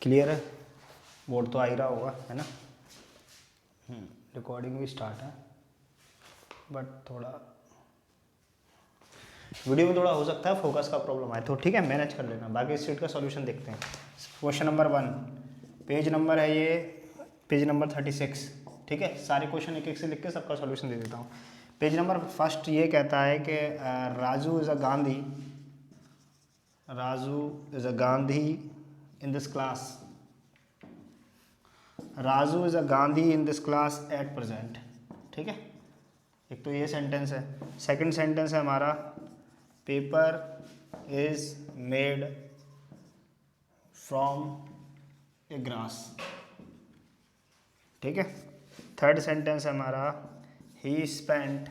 Clear है? Board तो आ ही रहा होगा, है ना? रिकॉर्डिंग भी स्टार्ट है, बट थोड़ा वीडियो में थोड़ा हो सकता है फोकस का प्रॉब्लम आए, तो ठीक है मैनेज कर लेना। बाकी इस चीज़ का सॉल्यूशन देखते हैं। क्वेश्चन नंबर 1, पेज नंबर है ये, पेज नंबर 36, ठीक है। सारे क्वेश्चन एक एक से लिख के सबका सॉल्यूशन दे देता हूँ। पेज नंबर फर्स्ट ये कहता है कि Raju is a Gandhi, Raju is a Gandhi in this class, Raju is a Gandhi in this class at present, ठीक है। एक तो ये सेंटेंस है। सेकंड सेंटेंस है हमारा, paper is made from A grass, ठीक है। थर्ड सेंटेंस है हमारा, ही spent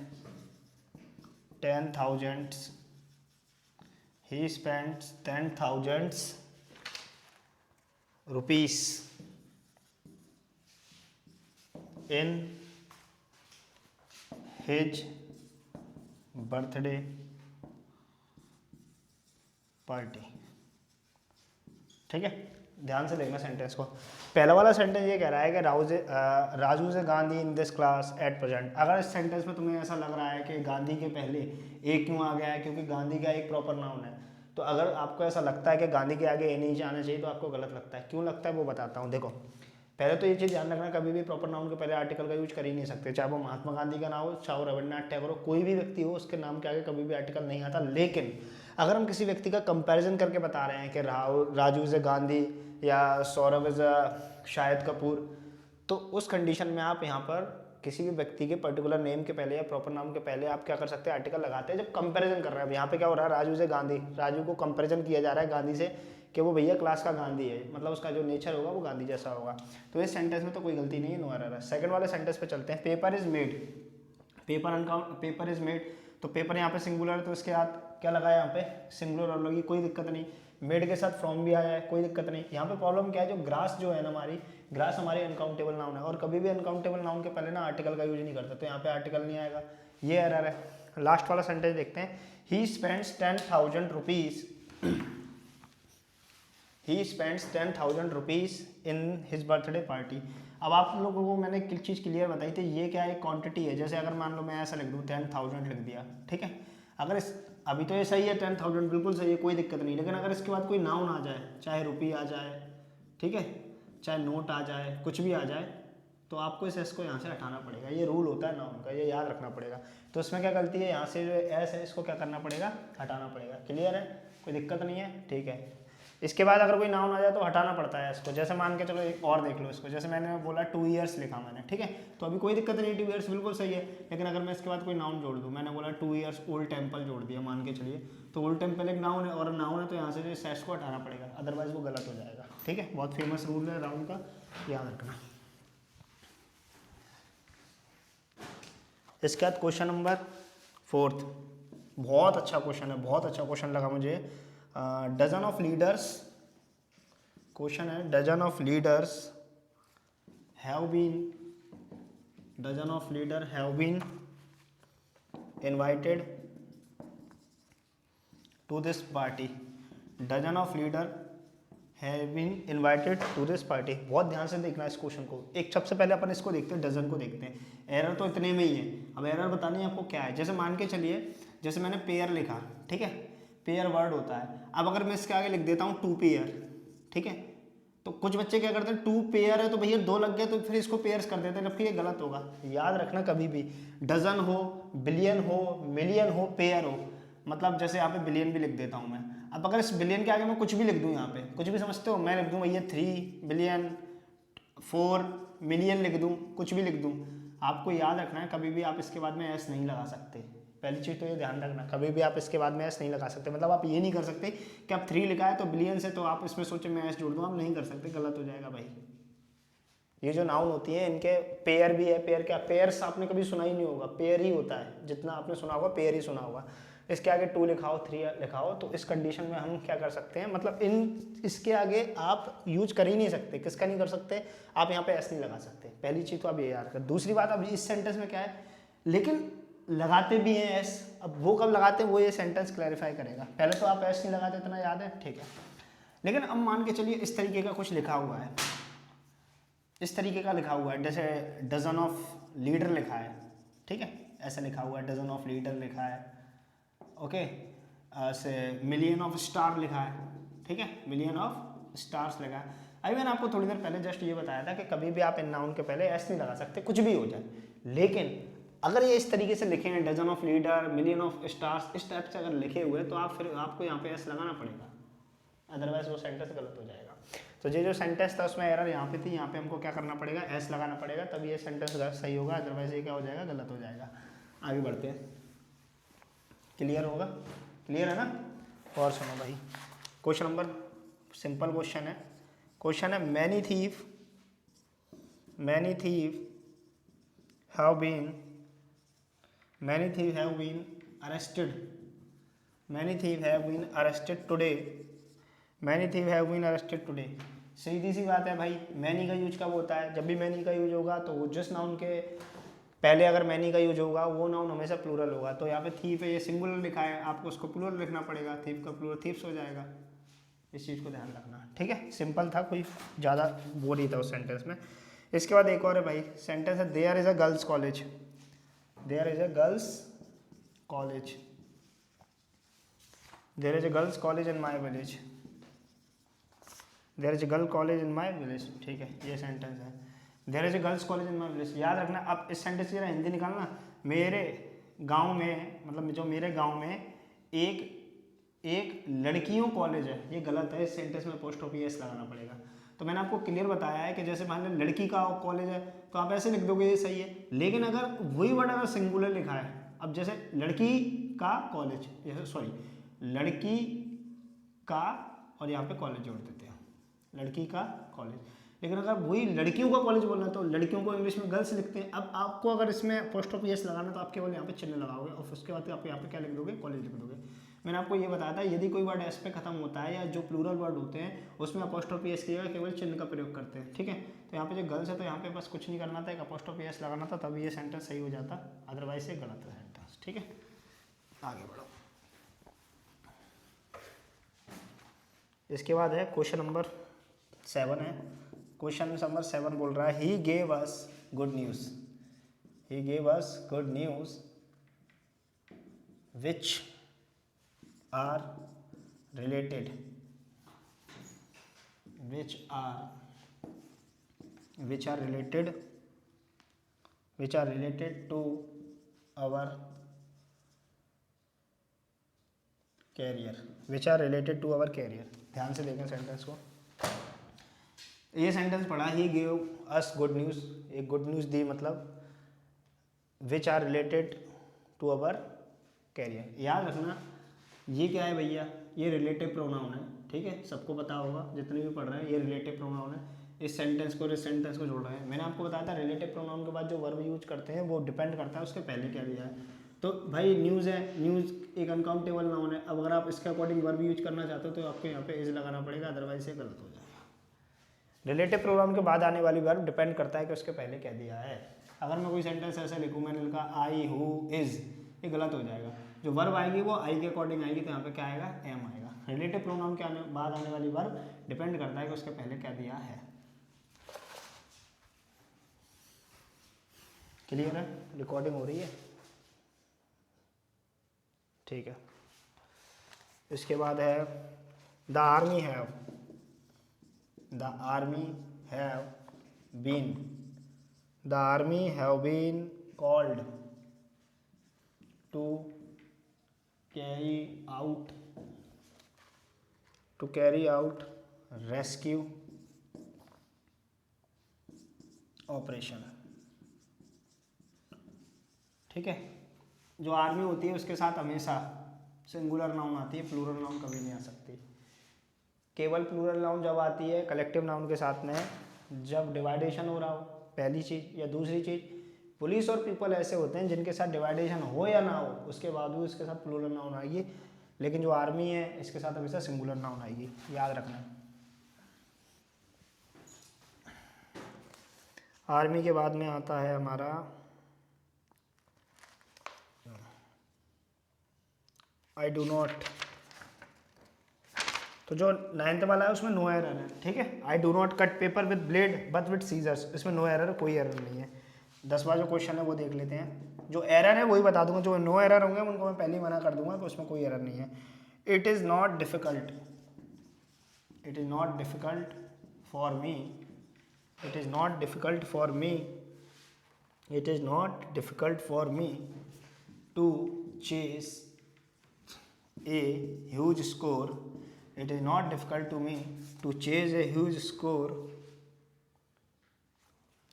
10,000 he spent 10,000 rupees in his birthday party, ठीक है। ध्यान से देखना सेंटेंस को। पहला वाला सेंटेंस ये कह रहा है कि राजू से Gandhi in this class at present. अगर इस सेंटेंस में तुम्हें ऐसा लग रहा है कि गांधी के पहले ए क्यों आ गया है, क्योंकि गांधी का एक प्रॉपर नाउन है, तो अगर आपको ऐसा लगता है कि गांधी के आगे ए नहीं आना चाहिए तो आपको गलत लगता है। क्यों लगता है वो बताता हूँ। देखो पहले तो ये चीज़ ध्यान रखना, कभी भी प्रॉपर नाउन के पहले आर्टिकल का यूज कर ही नहीं सकते, चाहे वो महात्मा गांधी का नाम हो, चाहे वो रविन्द्रनाथ टैगोर हो, कोई भी व्यक्ति हो, उसके नाम के आगे कभी भी आर्टिकल नहीं आता। लेकिन अगर हम किसी व्यक्ति का कंपैरिजन करके बता रहे हैं कि राजू इज़ गांधी या सौरभ इज़ शाहिद कपूर, तो उस कंडीशन में आप यहाँ पर किसी भी व्यक्ति के पर्टिकुलर नेम के पहले या प्रॉपर नाम के पहले आप क्या कर सकते हैं, आर्टिकल लगाते हैं जब कंपैरिजन कर रहे हैं। यहाँ पे क्या हो रहा है, राजू से गांधी, राजू को कंपैरिजन किया जा रहा है गांधी से कि वो भैया क्लास का गांधी है, मतलब उसका जो नेचर होगा वो गांधी जैसा होगा। तो इस सेंटेंस में तो कोई गलती नहीं है, नो एरर है। सेकंड वाले सेंटेंस पे चलते हैं। Paper is made, paper is made, तो पेपर यहाँ पे सिंगुलर है तो इसके साथ क्या लगा है, यहाँ पे सिंगुलर और लगी, कोई दिक्कत नहीं। मेड के साथ फ्रॉम भी आया है, कोई दिक्कत नहीं। यहाँ पे प्रॉब्लम क्या है, जो ग्रास जो है ना हमारी, ग्रास हमारी अनकाउंटेबल नाउन है और कभी भी अनकाउंटेबल नाउन के पहले ना आर्टिकल का यूज नहीं करते, तो यहाँ पे आर्टिकल नहीं आएगा, ये एरर है। लास्ट वाला सेंटेंस देखते हैं। He spends 10,000 rupees, he spends 10,000 rupees in his birthday party. अब आप लोगों को मैंने एक चीज़ क्लियर बताई थी, ये क्या है, क्वांटिटी है। जैसे अगर मान लो मैं ऐसा लिख दूँ 10,000 लिख दिया, ठीक है। अगर इस अभी तो ये सही है, 10,000 बिल्कुल सही है, कोई दिक्कत नहीं। लेकिन अगर इसके बाद कोई नाउन आ जाए, चाहे रुपी आ जाए, ठीक है, चाहे नोट आ जाए, कुछ भी आ जाए, तो आपको इस एस को यहाँ से हटाना पड़ेगा। ये रूल होता है नाउन का, ये याद रखना पड़ेगा। तो इसमें क्या गलती है, यहाँ से जो एस है इसको क्या करना पड़ेगा, हटाना पड़ेगा। क्लियर है, कोई दिक्कत नहीं है, ठीक है। इसके बाद अगर कोई नाउन आ जाए तो हटाना पड़ता है इसको। जैसे मान के चलो एक और देख लो इसको, जैसे मैंने बोला 2 ईयर्स लिखा मैंने, ठीक है, तो अभी कोई दिक्कत नहीं, 2 ईयर्स बिल्कुल सही है। लेकिन अगर मैं इसके बाद कोई नाउन जोड़ दूँ, मैंने बोला 2 ईयर्स ओल्ड टेम्पल जोड़ दिया मान के चलिए, तो ओल्ड टेम्पल एक नाउन है और नाउन है तो यहाँ से जो सेस को हटाना पड़ेगा, अदरवाइज वो गलत हो जाएगा, ठीक है। बहुत फेमस रूल है राउंड का, याद रखना। इसके बाद क्वेश्चन नंबर 4, बहुत अच्छा क्वेश्चन है, बहुत अच्छा क्वेश्चन लगा मुझे। डजन ऑफ लीडर्स, क्वेश्चन है, dozen of leaders have been, dozen of leader have been invited to this party, dozen of leader have been invited to this party. बहुत ध्यान से देखना इस क्वेश्चन को। एक सबसे पहले अपन इसको देखते हैं, डजन को देखते हैं। एरर तो इतने में ही है, अब एरर बतानी है आपको क्या है। जैसे मान के चलिए, जैसे मैंने पेयर लिखा, ठीक है, पेयर वर्ड होता है। अब अगर मैं इसके आगे लिख देता हूँ 2 पेयर, ठीक है, तो कुछ बच्चे क्या करते हैं, 2 पेयर है तो भैया 2 लग गए तो फिर इसको पेयर्स कर देते हैं, जबकि ये गलत होगा। याद रखना कभी भी, डजन हो, बिलियन हो, मिलियन हो, पेयर हो, मतलब जैसे यहाँ पे बिलियन भी लिख देता हूँ मैं। अब अगर इस बिलियन के आगे मैं कुछ भी लिख दूँ, यहाँ पे कुछ भी समझते हो, मैं लिख दूँ भैया 3 बिलियन, 4 मिलियन लिख दूँ, कुछ भी लिख दूँ, आपको याद रखना है कभी भी आप इसके बाद में एस नहीं लगा सकते। पहली चीज़ तो ये ध्यान रखना, कभी भी आप इसके बाद में एस नहीं लगा सकते। मतलब आप ये नहीं कर सकते कि आप 3 लिखा है तो बिलियन से तो आप इसमें सोचे मैं एस जोड़ दूँ, आप नहीं कर सकते, गलत हो जाएगा भाई। ये जो नाउन होती है इनके पेयर भी है, पेयर क्या, पेयर्स आपने कभी सुना ही नहीं होगा, पेयर ही होता है, जितना आपने सुना होगा पेयर ही सुना होगा। इसके आगे 2 लिखा हो, 3 लिखा हो, तो इस कंडीशन में हम क्या कर सकते हैं, मतलब इसके आगे आप यूज कर ही नहीं सकते। किसका नहीं कर सकते, आप यहाँ पे एस नहीं लगा सकते। पहली चीज़ तो आप ये याद कर। दूसरी बात, अब इस सेंटेंस में क्या है, लेकिन लगाते भी हैं एस, अब वो कब लगाते हैं वो ये सेंटेंस क्लैरिफाई करेगा। पहले तो आप एस नहीं लगाते, इतना याद है, ठीक है। लेकिन अब मान के चलिए इस तरीके का कुछ लिखा हुआ है, इस तरीके का लिखा हुआ है, जैसे डजन ऑफ लीडर लिखा है, ठीक है, ऐसा लिखा हुआ है, डजन ऑफ लीडर लिखा है, ओके, से मिलियन ऑफ स्टार लिखा है, ठीक है, मिलियन ऑफ स्टार्स लिखा है। अभी मैंने आपको थोड़ी देर पहले जस्ट ये बताया था कि कभी भी आप इन नाउन के पहले एस नहीं लगा सकते, कुछ भी हो जाए, लेकिन अगर ये इस तरीके से लिखे हैं, dozen of leader, million of stars, इस टाइप से अगर लिखे हुए तो आप फिर आपको यहाँ पे एस लगाना पड़ेगा, अदरवाइज वो सेंटेंस गलत हो जाएगा। तो ये जो सेंटेंस था उसमें एरर यहाँ पे थी, यहाँ पे हमको क्या करना पड़ेगा, एस लगाना पड़ेगा, तब ये सेंटेंस सही होगा, अदरवाइज ये क्या हो जाएगा, गलत हो जाएगा। आगे बढ़ते हैं, क्लियर होगा, क्लियर है ना। और सुनो भाई, क्वेश्चन नंबर, सिंपल क्वेश्चन है, क्वेश्चन है many thief have been arrested, many thief have been arrested today, many thief have been arrested today. सीधी सी बात है भाई, मैनी का यूज कब होता है, जब भी मैनी का यूज होगा तो वो जिस नाउन के पहले अगर मैनी का यूज होगा वो नाउन हमेशा प्लूरल होगा। तो यहाँ पे थीफ है, ये सिंगुलर लिखा है, आपको उसको प्लूरल लिखना पड़ेगा, थीफ का प्लूरल थीफ्स हो जाएगा, इस चीज़ को ध्यान रखना, ठीक है। सिंपल था, कोई ज़्यादा वो नहीं था उस सेंटेंस में। इसके बाद एक और है भाई, सेंटेंस है there is a girls college, there is a girls college, there is a girls college in my village, there is a girl college in my village, ठीक है, ये सेंटेंस है, there is a girls college in my village. याद रखना, अब इस sentence की हिंदी निकालना, मेरे गांव में, मतलब जो मेरे गांव में एक लड़कियों कॉलेज है, ये गलत है, इस सेंटेंस में अपोस्ट्रोफी एस लगाना पड़ेगा। तो मैंने आपको क्लियर बताया है कि जैसे मान लो लड़की का कॉलेज है तो आप ऐसे लिख दोगे, ये सही है, लेकिन अगर वही वर्ड अगर सिंगुलर लिखा है, अब जैसे लड़की का कॉलेज, जैसे सॉरी लड़की का, और यहाँ पे कॉलेज जोड़ देते हैं, लड़की का कॉलेज, लेकिन अगर वही लड़कियों का कॉलेज बोलना है तो लड़कियों को इंग्लिश में गर्ल्स लिखते हैं। अब आपको अगर इसमें अपोस्ट्रोफी एस लगाना तो आप केवल यहाँ पे चिन्ह लगाओगे और उसके बाद आप यहाँ पे क्या लिख दोगे, कॉलेज लिख दोगे। मैंने आपको ये बताया था, यदि कोई वर्ड एस पे खत्म होता है या जो प्लूरल वर्ड होते हैं उसमें अपोस्ट्रोफी एस की जगह केवल चिन्ह का प्रयोग करते हैं, ठीक है। तो यहाँ पे जो गर्ल्स है तो यहाँ पे बस कुछ नहीं करना था, एक अपोस्ट्रोफी एस लगाना था, तभी ये सेंटेंस सही हो जाता, अदरवाइज ये गलत है सेंटेंस, ठीक है। आगे बढ़ो, इसके बाद है क्वेश्चन नंबर 7 है, क्वेश्चन नंबर 7 बोल रहा है he gave us good news, he gave us good news which are related, which are related to our career, which are related to our career. ध्यान से देखें सेंटेंस को, ये सेंटेंस पढ़ा, he gave us good news, एक good news दी, मतलब which are related to our career. याद रखना ये क्या है भैया, ये रिलेटिव प्रोनाउन है, ठीक है, सबको पता होगा जितने भी पढ़ रहे हैं, ये रिलेटिव प्रोनाउन है, इस सेंटेंस को जोड़ रहे हैं। मैंने आपको बताया था रिलेटिव प्रोनाउन के बाद जो वर्ब यूज करते हैं वो डिपेंड करता है उसके पहले क्या दिया है। तो भाई न्यूज़ है, न्यूज़ एक अनकाउंटेबल नाउन है, अब अगर आप इसके अकॉर्डिंग वर्ब यूज करना चाहते हो तो आपको यहाँ पे इज लगाना पड़ेगा, अदरवाइज ये गलत हो जाएगा। रिलेटिव प्रोनाउन के बाद आने वाली वर्ब डिपेंड करता है कि उसके पहले क्या दिया है। अगर मैं कोई सेंटेंस ऐसे लिखूँ, मैंने लिखा आई हु इज, ये गलत हो जाएगा, जो वर्ब आएगी वो आई के अकॉर्डिंग आएगी, तो यहाँ पे क्या आएगा, एम आएगा। रिलेटिव प्रोनाउन के बाद आने वाली वर्ब डिपेंड करता है कि उसके पहले क्या दिया है। क्लियर है, रिकॉर्डिंग हो रही है, ठीक है। इसके बाद है the army have, the army have been, the army have been called to carry out rescue operation, ठीक है। जो आर्मी होती है उसके साथ हमेशा सिंगुलर नाउन आती है, प्लूरल नाउन कभी नहीं आ सकती। केवल प्लूरल नाउन जब आती है कलेक्टिव नाउन के साथ में, जब डिवाइडेशन हो रहा हो, पहली चीज़। या दूसरी चीज़, पुलिस और पीपल ऐसे होते हैं जिनके साथ डिवाइडेशन हो या ना हो उसके बाद भी उसके साथ प्लूरल नाउन आएगी, लेकिन जो आर्मी है इसके साथ हमेशा सिंगुलर नाउन आएगी, याद रखना। आर्मी के बाद में आता है हमारा आई डू नॉट तो जो 9th वाला है उसमें नो एरर है, ठीक है। I do not cut paper with blade but with scissors, इसमें नो एरर है, कोई एरर नहीं है। 10वां जो क्वेश्चन है वो देख लेते हैं। जो एरर है वही बता दूंगा, जो नो एरर होंगे उनको मैं पहले ही मना कर दूंगा कि उसमें कोई एरर नहीं है। It is not difficult, it is not difficult for me, it is not difficult for me, it is not difficult for me to chase a huge score, it is not difficult to me to chase a huge score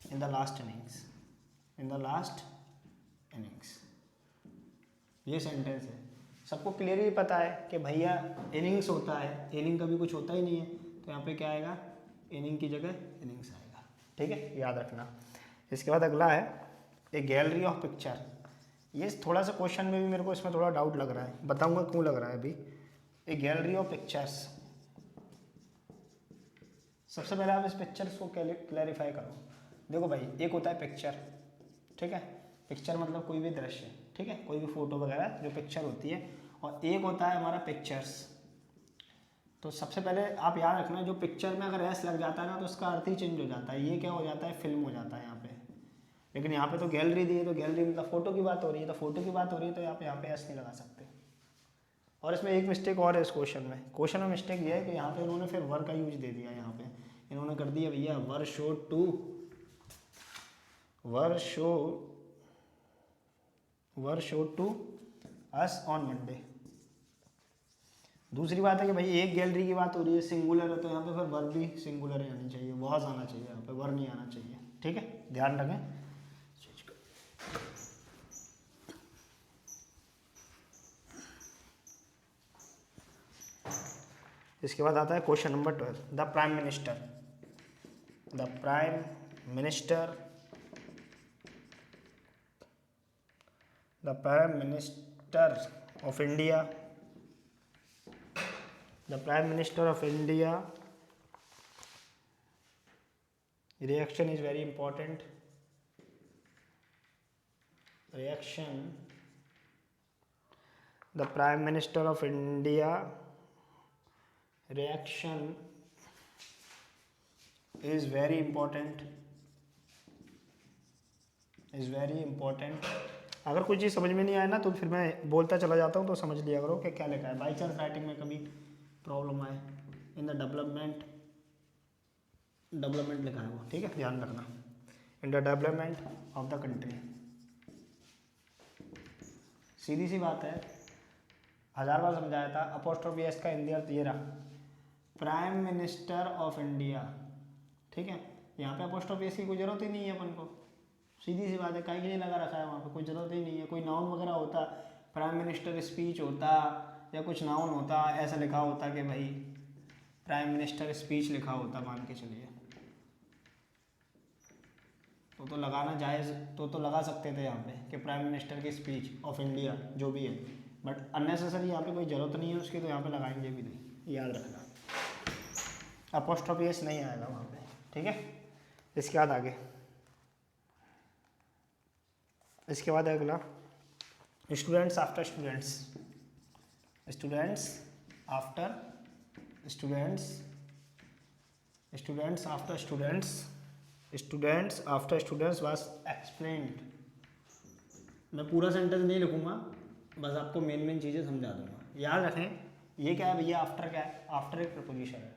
in the last innings, in the last innings। ये sentence है, सबको clearly पता है कि भैया innings होता है, inning कभी कुछ होता ही नहीं है, तो यहाँ पे क्या आएगा, इनिंग की जगह इनिंग्स आएगा, ठीक है, याद रखना। इसके बाद अगला है ए गैलरी ऑफ पिक्चर। ये थोड़ा सा क्वेश्चन में भी मेरे को इसमें थोड़ा डाउट लग रहा है, बताऊंगा क्यों लग रहा है अभी। ए गैलरी ऑफ पिक्चर्स, सबसे पहले आप इस पिक्चर्स को क्लैरिफाई करो। देखो भाई, एक होता है पिक्चर, ठीक है, पिक्चर मतलब कोई भी दृश्य, ठीक है, कोई भी फोटो वगैरह जो पिक्चर होती है, और एक होता है हमारा पिक्चर्स। तो सबसे पहले आप याद रखना, जो पिक्चर में अगर एस लग जाता है ना तो उसका अर्थ ही चेंज हो जाता है, ये क्या हो जाता है, फिल्म हो जाता है यहाँ पे। लेकिन यहाँ पे तो गैलरी दी है, तो गैलरी मतलब फोटो की बात हो रही है, तो फोटो की बात हो रही है, तो यहाँ पे एस नहीं लगा सकते। और इसमें एक मिस्टेक और है इस क्वेश्चन में मिस्टेक ये है कि यहाँ पे उन्होंने फिर वर का यूज दे दिया। यहाँ पे इन्होंने कर दिया भैया were show to us on Monday. दूसरी बात है कि भाई एक गैलरी की बात हो रही है, सिंगुलर है, तो यहाँ पे फिर वर भी सिंगुलर ही आनी चाहिए, वॉज आना चाहिए, यहाँ पे वर नहीं आना चाहिए, ठीक है, ध्यान रखें। इसके बाद आता है question number 12। The prime minister of India reaction is very important, the prime minister of India reaction is very important, अगर कोई चीज़ समझ में नहीं आए ना तो फिर मैं बोलता चला जाता हूँ, तो समझ लिया करो कि क्या लिखा है। बाई चांस राइटिंग में कभी प्रॉब्लम आए, इन द डेवलपमेंट लिखा है वो, ठीक है, ध्यान रखना, in the development of the country. सीधी सी बात है, 1000 बार समझाया था। अपोस्ट्रोफी एस का हिंदी अर्थ ये रहा, प्राइम मिनिस्टर ऑफ इंडिया, ठीक है। यहाँ पे अपोस्ट्रोफी एस की कोई जरूरत ही नहीं है अपन को, सीधी सी बात है, काहे के लिए लगा रखा है वहाँ पे, कोई ज़रूरत ही नहीं है। कोई नाउन वगैरह होता, प्राइम मिनिस्टर स्पीच होता, या कुछ नाउन होता, ऐसा लिखा होता कि भाई प्राइम मिनिस्टर स्पीच लिखा होता, मान के चलिए, तो लगाना जायज़, तो लगा सकते थे यहाँ पे कि प्राइम मिनिस्टर की स्पीच ऑफ इंडिया जो भी है, बट अननेसेसरी यहाँ पे कोई ज़रूरत नहीं है उसकी, तो यहाँ पे लगाएंगे भी नहीं, याद रखना। अपोस्ट्रोफी एस नहीं आएगा वहाँ पे, ठीक है। इसके बाद आगे, इसके बाद अगला students after students, was explained. मैं पूरा सेंटेंस नहीं लिखूंगा, बस आपको मेन चीज़ें समझा दूंगा। याद रखें, ये क्या है भैया, आफ्टर क्या है, आफ्टर एक प्रपोजिशन है।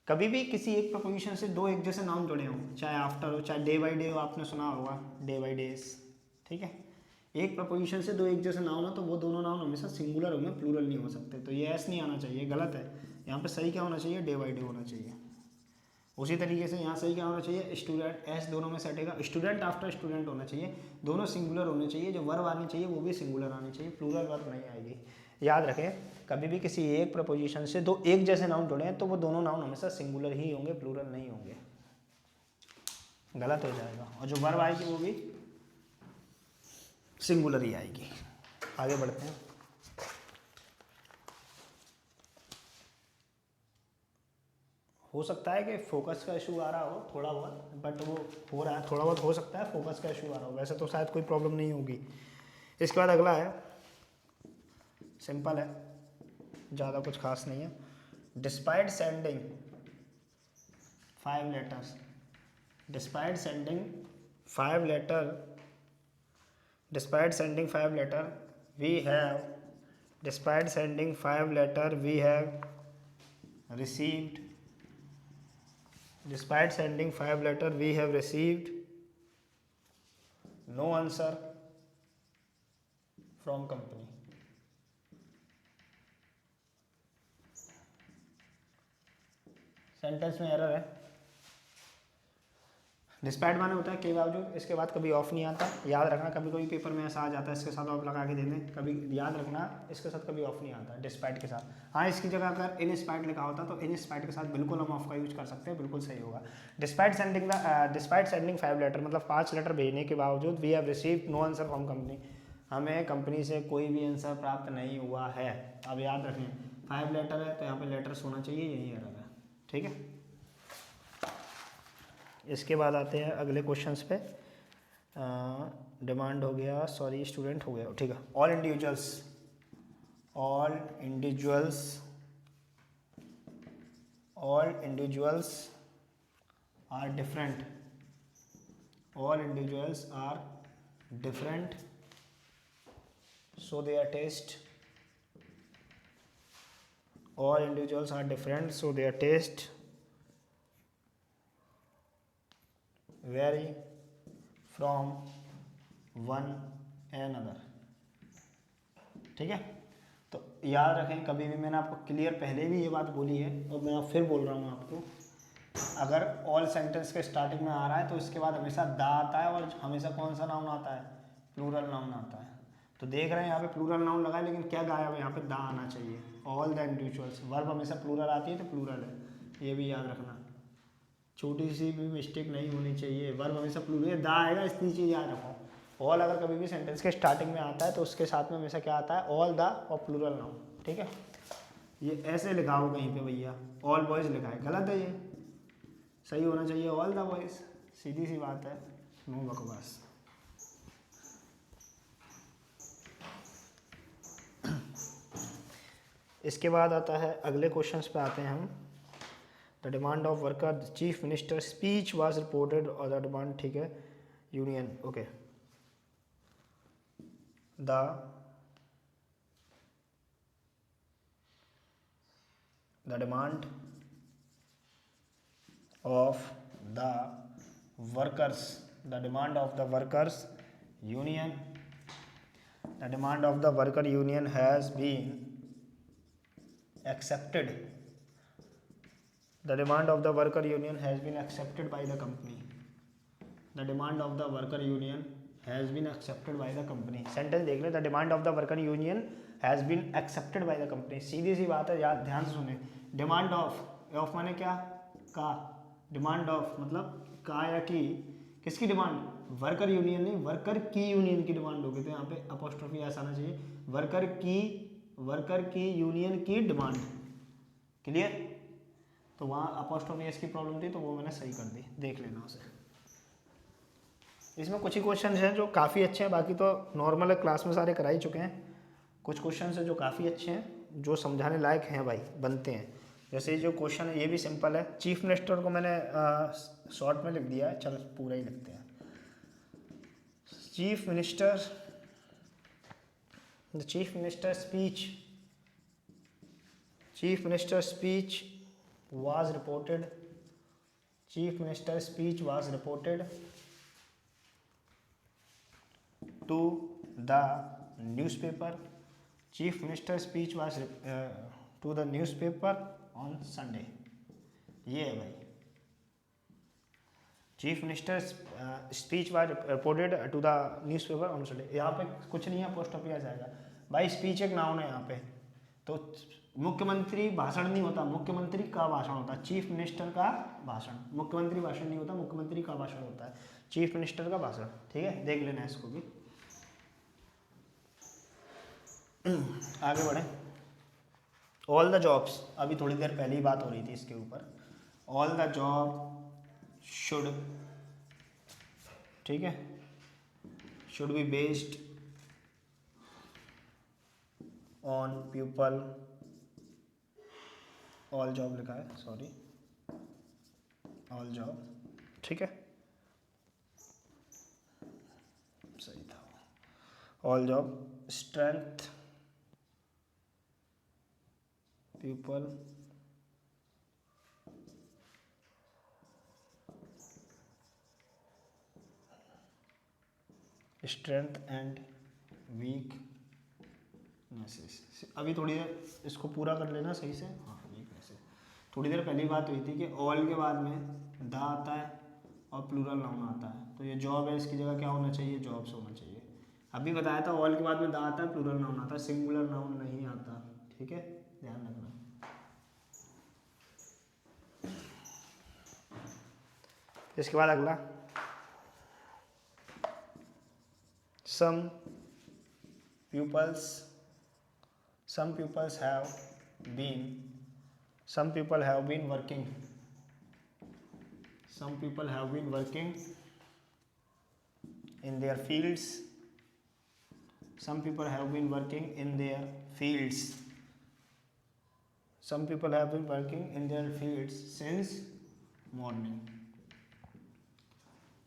कभी भी किसी एक प्रपोजिशन से दो एक जैसे नाउन जुड़े हों, चाहे आफ्टर हो, चाहे डे बाई डे हो, आपने सुना होगा डे बाई डेज, ठीक है। एक प्रपोजिशन से दो एक जैसे नाउन हो तो वो दोनों नाउन हमेशा सिंगुलर होंगे, प्लूरल नहीं हो सकते। तो ये एस नहीं आना चाहिए, गलत है। यहाँ पे सही क्या होना चाहिए, डे बाई डे होना चाहिए। उसी तरीके से यहाँ सही क्या होना चाहिए, स्टूडेंट, एस दोनों में सटेगा, स्टूडेंट आफ्टर स्टूडेंट होना चाहिए, दोनों सिंगुलर होने चाहिए, जो वर्ब आनी चाहिए वो भी सिंगुलर आनी चाहिए, प्लूरल वर्ब नहीं आएगी। याद रखें, कभी भी किसी एक प्रपोजिशन से दो एक जैसे नाउन जुड़े हैं तो वो दोनों नाउन हमेशा सिंगुलर ही होंगे, प्लूरल नहीं होंगे, गलत हो जाएगा। और जो वर्ब आएगी वो भी सिंगुलर ही आएगी। आगे बढ़ते हैं। हो सकता है कि फोकस का इशू आ रहा हो थोड़ा बहुत, बट वो हो रहा है, थोड़ा बहुत हो सकता है फोकस का इशू आ रहा हो, वैसे तो शायद कोई प्रॉब्लम नहीं होगी। इसके बाद अगला है, सिंपल है, ज़्यादा कुछ खास नहीं है। Despite sending 5 letters, despite sending 5 letter, despite sending 5 letter we have, despite sending 5 letter we have received, despite sending 5 letter we have received no answer from company. Sentence में एरर है। डिस्पाइट माने होता है के बावजूद, इसके बाद कभी ऑफ नहीं आता, याद रखना। कभी कोई पेपर में ऐसा आ जाता है इसके साथ ऑफ लगा के दे दें, कभी याद रखना इसके साथ कभी ऑफ नहीं आता डिस्पाइट के साथ। हाँ, इसकी जगह अगर इन स्पाइट लिखा होता तो इन स्पाइट के साथ बिल्कुल हम ऑफ का यूज कर सकते हैं, बिल्कुल सही होगा। डिस्पाइट सेंडिंग 5 लेटर मतलब 5 लेटर भेजने के बावजूद we have received no answer from company, हमें कंपनी से कोई भी आंसर प्राप्त नहीं हुआ है। अब याद रखें 5 लेटर है तो यहाँ पे लेटर्स होना चाहिए, यही एरर है, ठीक है। इसके बाद आते हैं अगले क्वेश्चंस पे। डिमांड हो गया, सॉरी स्टूडेंट हो गया, ठीक है। All individuals are different, all individuals are different so their taste, all individuals are different so their taste vary from one another, ठीक है। तो याद रखें, कभी भी मैंने आपको क्लियर पहले भी ये बात बोली है और मैं फिर बोल रहा हूँ आपको, अगर ऑल सेंटेंस के स्टार्टिंग में आ रहा है तो इसके बाद हमेशा द आता है और हमेशा कौन सा नाउन आता है, प्लूरल नाउन आता है। तो देख रहे हैं यहाँ पे प्लूरल नाउन लगा है लेकिन क्या गायब है, यहाँ पे द आना चाहिए। ऑल द इंडिविजुअल्स, वर्ब हमेशा प्लूरल आती है तो प्लूरल है, ये भी याद रखना, छोटी सी भी मिस्टेक नहीं होनी चाहिए। वर्ब हमेशा प्लूरल, द आएगा, इतनी चीज़ याद रखो। ऑल अगर कभी भी सेंटेंस के स्टार्टिंग में आता है तो उसके साथ में हमेशा क्या आता है, ऑल द और प्लूरल नाउन, ठीक है। ये ऐसे लिखा हो कहीं पे भैया ऑल बॉयज़ लिखा है, गलत है, ये सही होना चाहिए ऑल द बॉयज़, सीधी सी बात है, नो बकवास। इसके बाद आता है अगले क्वेश्चंस पे आते हैं हम। The demand of worker, chief minister speech was reported और द डिमांड, ठीक है, union, okay. The demand of the workers, the demand of the workers union, the demand of the worker union has been accepted, the demand of the worker union has been accepted by the company, the demand of the worker union has been accepted by the company। Sentence देख ले, the demand of the worker union has been accepted by the company, सीधी सी बात है, याद ध्यान से सुने। Demand of माने क्या, का, डिमांड ऑफ मतलब का या की, किसकी डिमांड, वर्कर यूनियन नहीं, वर्कर की यूनियन की डिमांड होगी, तो यहाँ पे अपोस्ट्रोफी ऐसा आना चाहिए, वर्कर की यूनियन की डिमांड, क्लियर। तो वहाँ अपोस्ट्रोफी एस की प्रॉब्लम थी तो वो मैंने सही कर दी, देख लेना उसे। इसमें कुछ ही क्वेश्चन हैं जो काफ़ी अच्छे हैं, बाकी तो नॉर्मल है, क्लास में सारे करा ही चुके हैं। कुछ क्वेश्चन हैं जो काफ़ी अच्छे हैं, जो समझाने लायक हैं भाई, बनते हैं। जैसे जो क्वेश्चन है ये भी सिंपल है, चीफ मिनिस्टर को मैंने शॉर्ट में लिख दिया है, चल पूरा ही लिखते हैं। Chief minister, the chief minister speech was reported, chief minister speech was reported to the newspaper, chief minister speech was to the newspaper on Sunday, ये है भाई। Chief minister speech was reported to the newspaper on Sunday, यहाँ पे कुछ नहीं है, apostrophe आ जाएगा भाई। स्पीच एक नाउन है यहाँ पे, तो मुख्यमंत्री भाषण नहीं होता, मुख्यमंत्री का भाषण होता है, चीफ मिनिस्टर का भाषण, मुख्यमंत्री भाषण नहीं होता, मुख्यमंत्री का भाषण होता है, चीफ मिनिस्टर का भाषण, ठीक है, देख लेना इसको भी। आगे बढ़े। ऑल द जॉब्स, अभी थोड़ी देर पहले ही बात हो रही थी इसके ऊपर। ऑल द जॉब शुड, ठीक है, should be based on people all job लिखा है, सॉरी, ऑल जॉब, ठीक है, सही था, all job strength people strength and weaknesses. अभी थोड़ी देर इसको पूरा कर लेना सही से। हाँ, वीकनेसेस थोड़ी देर पहली बात हुई थी कि ऑल के बाद में द आता है और प्लूरल नाउन आता है, तो ये जॉब है, इसकी जगह क्या होना चाहिए, जॉब्स होना चाहिए। अभी बताया था ऑल के बाद में द आता है, प्लूरल नाउन आता है, सिंगुलर नाउन नहीं आता, ठीक है, ध्यान रखना। इसके बाद अगला some pupils have been working in their fields, some people have been working in their fields since morning।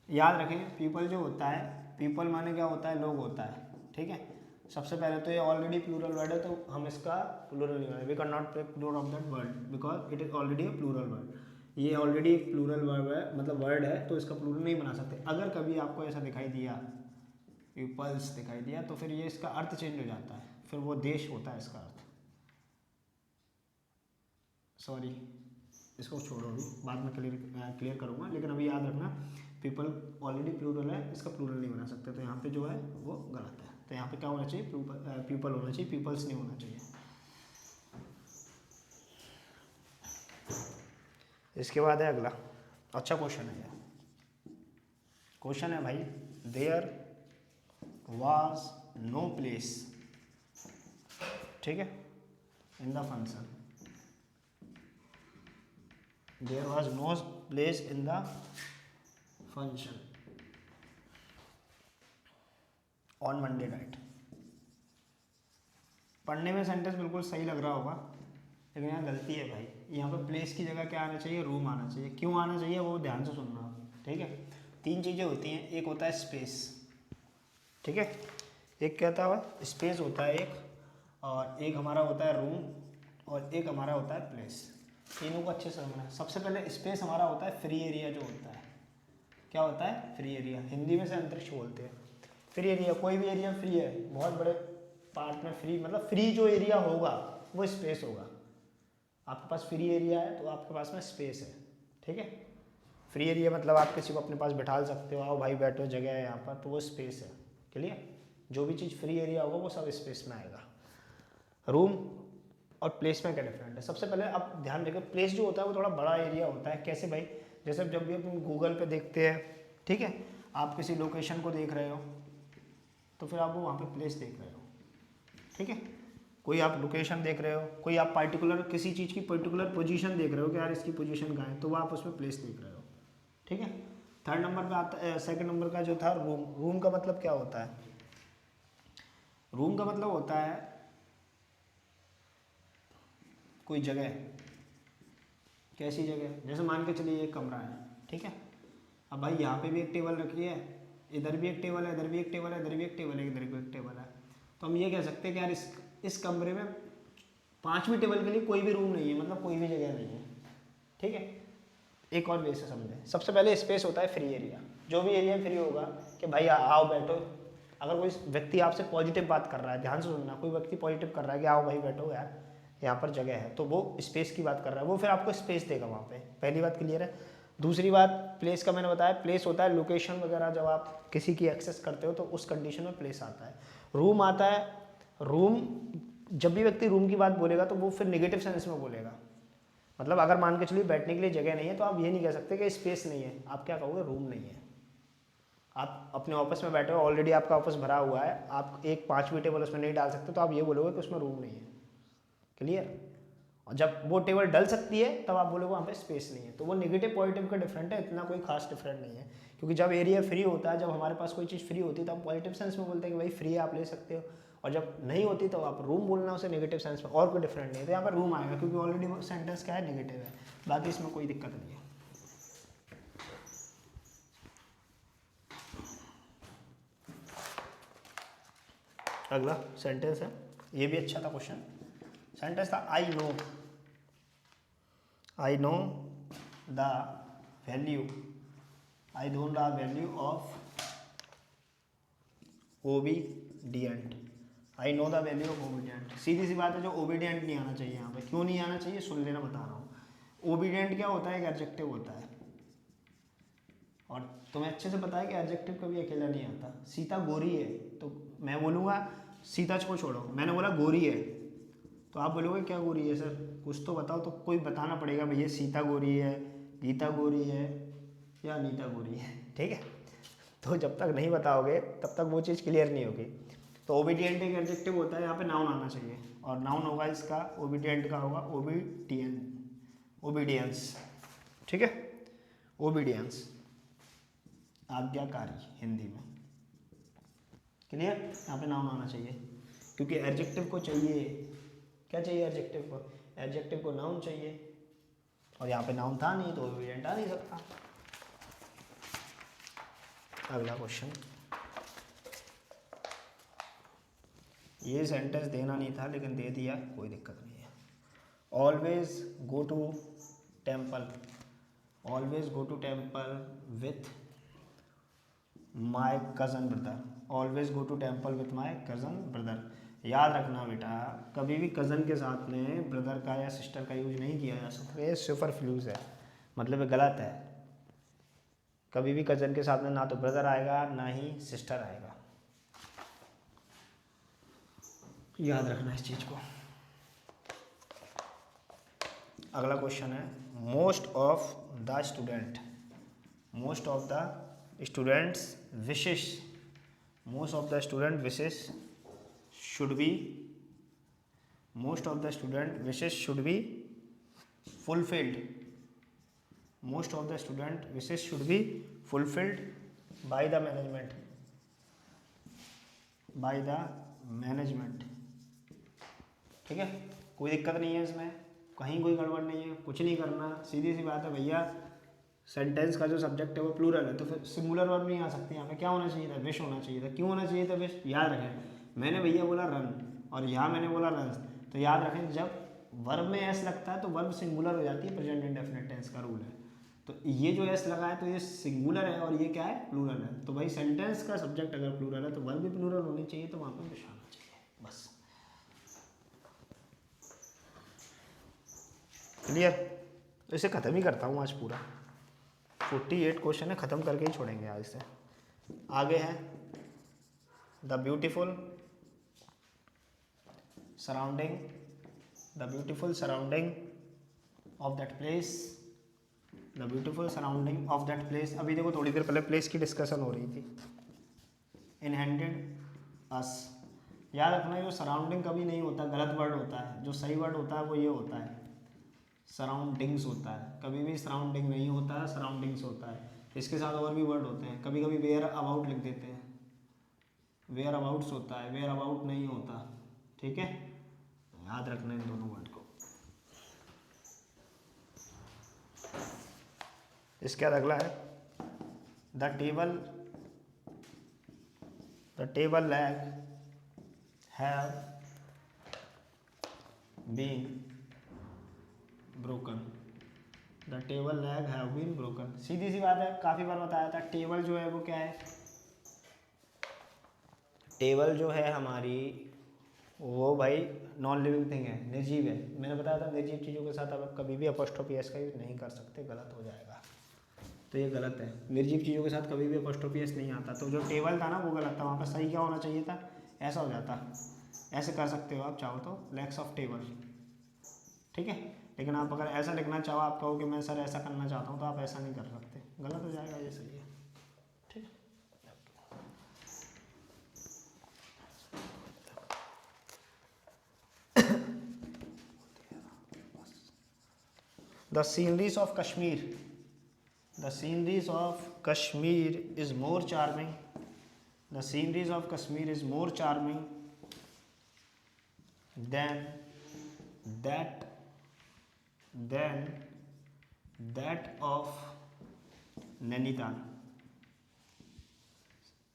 याद रखें पीपल जो होता है, पीपल माने क्या होता है, लोग होता है, ठीक है। सबसे पहले तो ये ऑलरेडी प्लूरल वर्ड है, तो हम इसका प्लूरल नहीं बनाए, we can not take plural of that word because it is already a plural word. ये ऑलरेडी एक प्लूरल वर्ड है, मतलब वर्ड है, तो इसका प्लूरल नहीं बना सकते। अगर कभी आपको ऐसा दिखाई दिया, पीपल्स दिखाई दिया, तो फिर ये इसका अर्थ चेंज हो जाता है, फिर वो देश होता है इसका अर्थ। सॉरी, इसको छोड़ो, अभी बाद में क्लियर करूँगा, लेकिन अभी याद रखना पीपल ऑलरेडी प्लूरल है, इसका प्लूरल नहीं बना सकते, तो यहाँ पे जो है वो गलत है। तो यहाँ पे क्या होना चाहिए, पीपल होना चाहिए, पीपल्स नहीं होना चाहिए। इसके बाद है अगला, अच्छा क्वेश्चन है यार, क्वेश्चन है भाई, देयर वाज नो प्लेस, ठीक है, in the function, there was no place in the function on Monday night. पढ़ने में सेंटेंस बिल्कुल सही लग रहा होगा, लेकिन यहाँ गलती है भाई, यहाँ पर प्लेस की जगह क्या आना चाहिए, रूम आना चाहिए। क्यों आना चाहिए वो ध्यान से सुनना, ठीक है। तीन चीज़ें होती हैं, एक होता है स्पेस, ठीक है, एक कहता है स्पेस होता है एक, और एक हमारा होता है रूम, और एक हमारा होता है प्लेस। तीनों को अच्छे से समझना है। सबसे पहले स्पेस हमारा होता है फ्री एरिया, जो होता है क्या होता है, फ्री एरिया, हिंदी में से अंतरिक्ष बोलते हैं। फ्री एरिया, कोई भी एरिया फ्री है, बहुत बड़े पार्ट में फ्री, मतलब फ्री जो एरिया होगा वो स्पेस होगा। आपके पास फ्री एरिया है तो आपके पास में स्पेस है, ठीक है। फ्री एरिया मतलब आप किसी को अपने पास बिठा सकते हो, आओ भाई बैठो, जगह है यहाँ पर, तो वो स्पेस है, क्लियर। जो भी चीज़ फ्री एरिया होगा वो सब स्पेस में आएगा। रूम और प्लेस में क्या डिफरेंट है, सबसे पहले आप ध्यान रखें, प्लेस जो होता है वो थोड़ा बड़ा एरिया होता है। कैसे भाई, जैसे जब भी अपन गूगल पे देखते हैं, ठीक है, आप किसी लोकेशन को देख रहे हो तो फिर आप वो वहाँ पे प्लेस देख रहे हो, ठीक है। कोई आप लोकेशन देख रहे हो, कोई आप पार्टिकुलर किसी चीज़ की पर्टिकुलर पोजीशन देख रहे हो कि यार इसकी पोजीशन कहाँ है, तो वो आप उसमें प्लेस देख रहे हो, ठीक है। थर्ड नंबर पे आता है, सेकंड नंबर का जो था रूम। रूम का मतलब क्या होता है, रूम का मतलब होता है कोई जगह, कैसी जगह, जैसे मान के चलिए एक कमरा है, ठीक है। अब भाई यहाँ पे भी एक टेबल रखी है, इधर भी एक टेबल है, इधर भी एक टेबल है, इधर भी एक टेबल है, इधर भी एक टेबल है, तो हम ये कह सकते हैं कि यार इस कमरे में पांचवी टेबल के लिए कोई भी रूम नहीं है, मतलब कोई भी जगह नहीं है, ठीक है। एक और वे से समझें, सबसे पहले स्पेस होता है फ्री एरिया, जो भी एरिया फ्री होगा कि भाई आओ बैठो। अगर कोई व्यक्ति आपसे पॉजिटिव बात कर रहा है, ध्यान से सुनना, कोई व्यक्ति पॉजिटिव कर रहा है कि आओ भाई बैठो यार यहाँ पर जगह है, तो वो स्पेस की बात कर रहा है, वो फिर आपको स्पेस देगा वहाँ पे। पहली बात क्लियर है। दूसरी बात, प्लेस का मैंने बताया, प्लेस होता है लोकेशन वगैरह, जब आप किसी की एक्सेस करते हो तो उस कंडीशन में प्लेस आता है। रूम आता है, रूम जब भी व्यक्ति रूम की बात बोलेगा तो वो फिर नेगेटिव सेंस में बोलेगा, मतलब अगर मान के चलिए बैठने के लिए जगह नहीं है तो आप ये नहीं कह सकते कि स्पेस नहीं है, आप क्या कहोगे, रूम नहीं है। आप अपने ऑफिस में बैठे हो, ऑलरेडी आपका ऑफिस भरा हुआ है, आप एक पाँचवीं टेबल उसमें नहीं डाल सकते, तो आप ये बोलोगे कि उसमें रूम नहीं है, क्लियर। और जब वो टेबल डल सकती है तब आप बोलोगे वहाँ पे स्पेस नहीं है। तो वो नेगेटिव पॉजिटिव का डिफरेंट है, इतना कोई खास डिफरेंट नहीं है, क्योंकि जब एरिया फ्री होता है, जब हमारे पास कोई चीज़ फ्री होती है तो हम पॉजिटिव सेंस में बोलते हैं कि भाई फ्री है आप ले सकते हो, और जब नहीं होती तो आप रूम बोलना उसे नेगेटिव सेंस में, और कोई डिफरेंट नहीं है। तो यहाँ पर रूम आएगा क्योंकि ऑलरेडी सेंटेंस क्या है, नेगेटिव है, बाकी इसमें कोई दिक्कत नहीं है। अगला सेंटेंस है, ये भी अच्छा था क्वेश्चन। सेंटेंस था I know the value of obedient. I know the value of obedient. सीधी सी बात है, जो ओबीडियंट नहीं आना चाहिए यहाँ पे। क्यों नहीं आना चाहिए, सुन लेना, बता रहा हूँ। ओबीडियंट क्या होता है, एक एडजेक्टिव होता है, और तुम्हें अच्छे से पता है कि एडजेक्टिव कभी अकेला नहीं आता। सीता गोरी है तो मैं बोलूँगा, सीता को छोड़ो, मैंने बोला गोरी है, तो आप बोलोगे क्या गोरी है सर, कुछ तो बताओ। तो कोई बताना पड़ेगा, भैया सीता गोरी है, गीता गोरी है, या अनीता गोरी है, ठीक है। तो जब तक नहीं बताओगे तब तक वो चीज़ क्लियर नहीं होगी। तो ओबीडियंट एक एडजेक्टिव होता है, यहाँ पे नाउन आना चाहिए, और नाउन होगा इसका, ओबीडियंट का होगा ओबीडियंस, ठीक है, ओबीडियंस, आज्ञाकारी हिंदी में, क्लियर। यहाँ पे नाउन आना चाहिए, क्योंकि एडजेक्टिव को चाहिए, क्या चाहिए एडजेक्टिव को नाउन चाहिए, और यहाँ पे नाउन था नहीं तो ओबीडियंट आ नहीं सकता। अगला क्वेश्चन, ये सेंटेंस देना नहीं था लेकिन दे दिया, कोई दिक्कत नहीं है। Always go to temple with my cousin brother. Always go to temple with my cousin brother. याद रखना बेटा, कभी भी कज़न के साथ में ब्रदर का या सिस्टर का यूज नहीं किया जा सकता, ये सुपरफ्लूज है, मतलब ये गलत है। कभी भी कज़न के साथ में ना तो ब्रदर आएगा ना ही सिस्टर आएगा, याद रखना इस चीज़ को। अगला क्वेश्चन है, most of the students wishes should be fulfilled by the management, ठीक है। कोई दिक्कत नहीं है इसमें, कहीं कोई गड़बड़ नहीं है, कुछ नहीं करना, सीधी सी बात है भैया। सेंटेंस का जो सब्जेक्ट है वो प्लूरल है, तो फिर सिंगुलर वर्ब नहीं आ सकती यहाँ पे। क्या होना चाहिए था, विश होना चाहिए था। क्यों होना चाहिए था विश, याद रखें, मैंने भैया बोला रन और यहाँ मैंने बोला रन, तो याद रखें जब वर्ब में एस लगता है तो वर्ब सिंगुलर हो जाती है, प्रेजेंट इंडेफिनिट टेंस का रूल है। तो ये जो एस लगा है तो ये सिंगुलर है, और ये क्या है, प्लूरल है। तो भाई सेंटेंस का सब्जेक्ट अगर प्लूरल है तो वर्ब भी प्लूरल होनी चाहिए, तो वहाँ पर विश आना चाहिए, बस। क्लियर। इसे ख़त्म ही करता हूँ आज पूरा, 48 क्वेश्चन है, ख़त्म करके ही छोड़ेंगे आज से। आगे है the beautiful surrounding of that place. अभी देखो थोड़ी देर पहले प्लेस की डिस्कशन हो रही थी। इनहेंडेड अस, याद रखना जो सराउंडिंग कभी नहीं होता, गलत वर्ड होता है। जो सही वर्ड होता है वो ये होता है, सराउंडिंग्स होता है। कभी भी सराउंडिंग नहीं होता है, सराउंडिंग्स होता है। इसके साथ और भी वर्ड होते हैं, कभी कभी वेयर अबाउट लिख देते हैं, वेयर अबाउट्स होता है, वेयर अबाउट नहीं होता, ठीक है। याद रखना इन दोनों वर्ड को। इसके बाद अगला है the table leg have been broken. The table leg have been broken. सीधी सी बात है, काफ़ी बार बताया था, टेबल जो है वो क्या है, टेबल जो है हमारी वो भाई नॉन लिविंग थिंग है, निर्जीव है। मैंने बताया था निर्जीव चीज़ों के साथ आप कभी भी अपॉस्ट्रोफी एस का यूज नहीं कर सकते, गलत हो जाएगा। तो ये गलत है, निर्जीव चीज़ों के साथ कभी भी अपॉस्ट्रोफी एस नहीं आता। तो जो टेबल था ना वो गलत था, वहाँ पर सही क्या होना चाहिए था, ऐसा हो जाता। ऐसे कर सकते हो आप चाहो तो, लैक्स ऑफ टेबल, ठीक है। लेकिन आप अगर ऐसा लिखना चाहो, आप कहो कि मैं सर ऐसा करना चाहता हूँ, तो आप ऐसा नहीं कर सकते, गलत हो जाएगा, ये सही है, ठीक। The sceneries of Kashmir is more charming than that than that of Nainital.